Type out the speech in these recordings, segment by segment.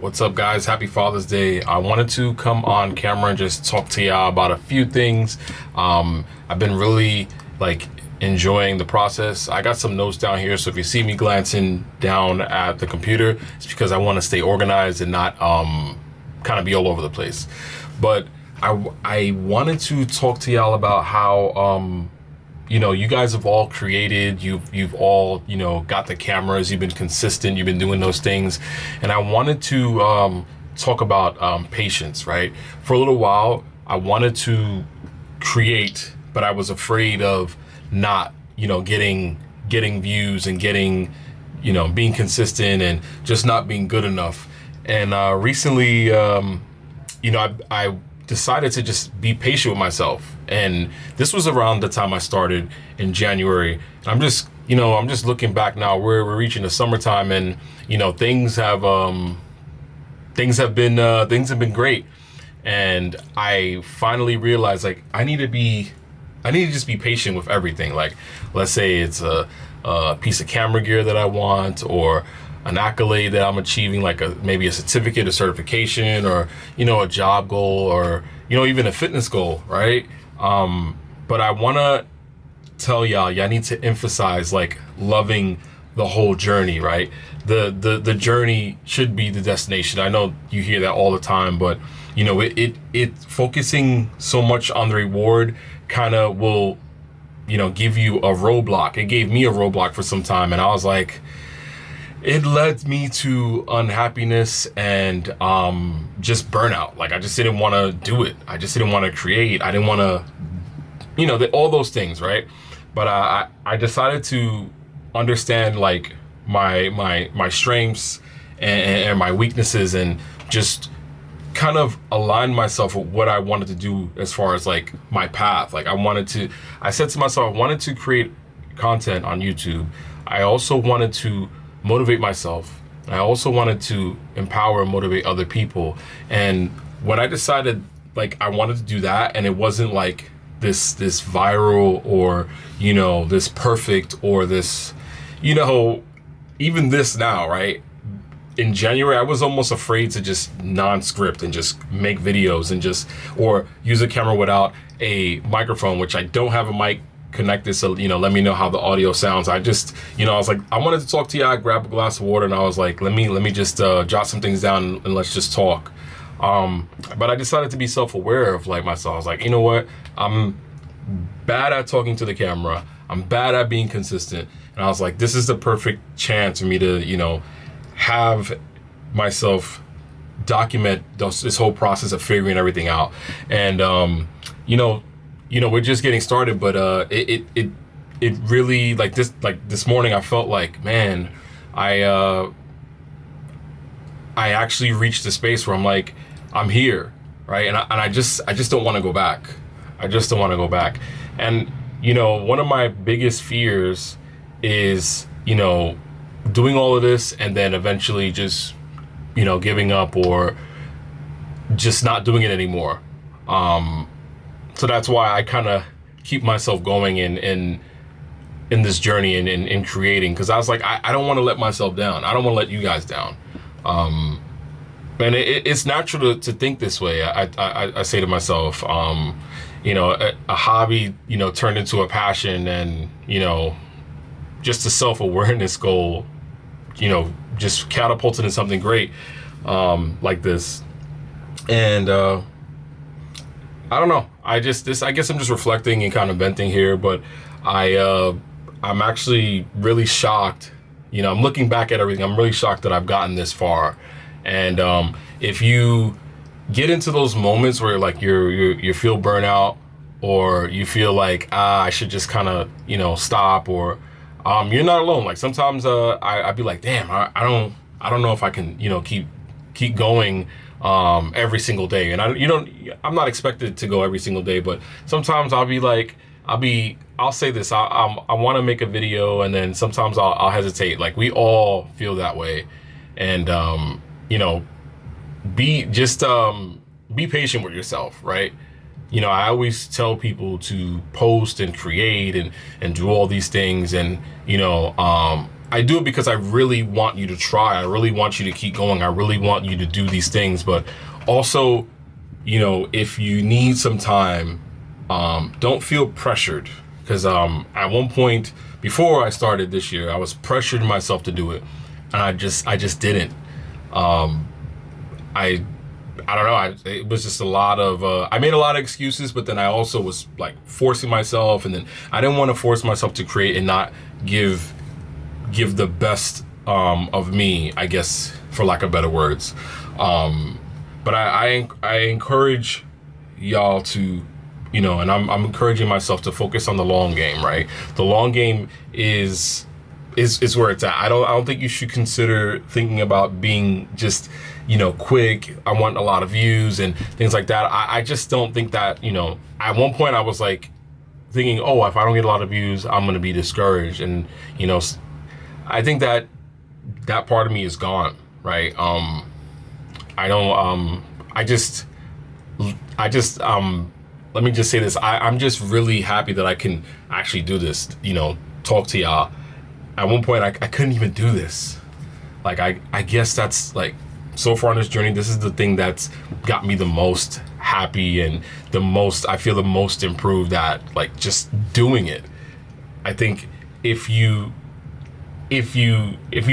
What's up, guys? Happy Father's Day. I wanted to come on camera and just talk to y'all about a few things. I've been really enjoying the process. I got some notes down here, so if you see me glancing down at the computer, it's because I want to stay organized and not kind of be all over the place. But I wanted to talk to y'all about how you guys have all created, you've all, got the cameras, you've been consistent, you've been doing those things. And I wanted to talk about patience, right? For a little while, I wanted to create, but I was afraid of not, getting views and getting, being consistent and just not being good enough. And recently, I decided to just be patient with myself. And this was around the time I started in January. And I'm just looking back now. We're reaching the summertime, and things have been great. And I finally realized I need to just be patient with everything. Like, let's say it's a piece of camera gear that I want, or an accolade that I'm achieving, like maybe a certificate, a certification, or a job goal, or even a fitness goal, right? But I want to tell y'all need to emphasize loving the whole journey, right? The journey should be the destination. I know you hear that all the time, but it focusing so much on the reward kind of will give you a roadblock. It gave me a roadblock for some time, and I was like, it led me to unhappiness and just burnout. I just didn't want to do it. I just didn't want to create. I didn't want to, all those things, right? But I decided to understand my strengths and my weaknesses, and just kind of align myself with what I wanted to do as far as my path. I said to myself, I wanted to create content on YouTube. I also wanted to motivate myself. I also wanted to empower and motivate other people. And when I decided I wanted to do that, and it wasn't this viral, or this perfect, or this even this now, right? In January, I was almost afraid to just non-script and just make videos and or use a camera without a microphone, which I don't have a mic connected, so let me know how the audio sounds. I just I was like, I wanted to talk to you. I grabbed a glass of water, and I was like, let me just jot some things down, and let's just talk. But I decided to be self-aware of myself. I was like, you know what, I'm bad at talking to the camera, I'm bad at being consistent, and I was like, this is the perfect chance for me to have myself document this whole process of figuring everything out. And we're just getting started, but it really this morning I felt man, I actually reached a space where I'm like, I'm here, right? And I just don't want to go back. I just don't want to go back. And one of my biggest fears is doing all of this and then eventually just giving up, or just not doing it anymore. So that's why I kind of keep myself going in this journey and in creating, because I was like, I don't want to let myself down. I don't want to let you guys down. And it's natural to think this way. I say to myself, a hobby, turned into a passion, and, just a self-awareness goal, just catapulted into something great, like this. And, I don't know. I guess I'm just reflecting and kind of venting here, but I'm actually really shocked. I'm looking back at everything. I'm really shocked that I've gotten this far. And if you get into those moments where you feel burnout, or you feel I should just kind of stop, or you're not alone. Sometimes I'd be like, damn, I don't know if I can keep going every single day. And I'm not expected to go every single day, but sometimes I'll say this, I want to make a video, and then sometimes I'll hesitate. We all feel that way. And be patient with yourself, right? I always tell people to post and create and do all these things, and I do it because I really want you to try. I really want you to keep going. I really want you to do these things. But also, you know, if you need some time, don't feel pressured. Because at one point before I started this year, I was pressuring myself to do it, and I just didn't. I don't know. It was just a lot of. I made a lot of excuses, but then I also was like forcing myself, and then I didn't want to force myself to create and not give the best of me, I guess, for lack of better words. But I encourage y'all to, you know, and I'm encouraging myself to focus on the long game, right? The long game is where it's at. I don't think you should consider thinking about being just, you know, quick. I want a lot of views and things like that. I just don't think that, you know, at one point I was like thinking, oh, if I don't get a lot of views, I'm going to be discouraged. And, you know, I think that part of me is gone, right? I don't, let me just say this. I'm just really happy that I can actually do this, you know, talk to y'all. At one point, I couldn't even do this. Like, I guess that's like, so far on this journey, this is the thing that's got me the most happy and I feel the most improved at, like, just doing it. I think if you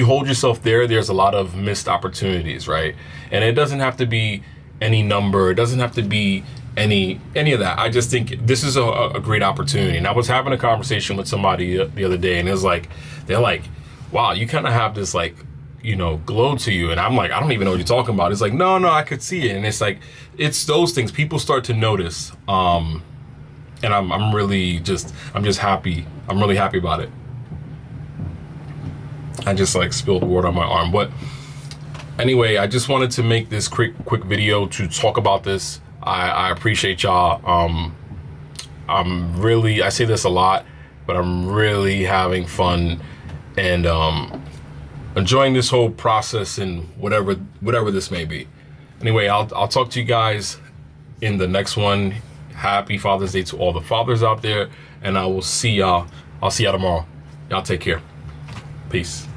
hold yourself there's a lot of missed opportunities, right? And it doesn't have to be any number. It doesn't have to be any of that. I just think this is a great opportunity. And I was having a conversation with somebody the other day, and it was like, they're like, wow, you kind of have this, like, you know, glow to you. And I'm like, I don't even know what you're talking about. It's like, no, I could see it. And it's like, it's those things people start to notice. And I'm just happy. I'm really happy about it. I just like spilled water on my arm. But anyway, I just wanted to make this quick video to talk about this. I appreciate y'all. I say this a lot, but I'm really having fun and enjoying this whole process and whatever this may be. Anyway, I'll talk to you guys in the next one. Happy Father's Day to all the fathers out there, and I will see y'all. I'll see y'all tomorrow. Y'all take care. Peace.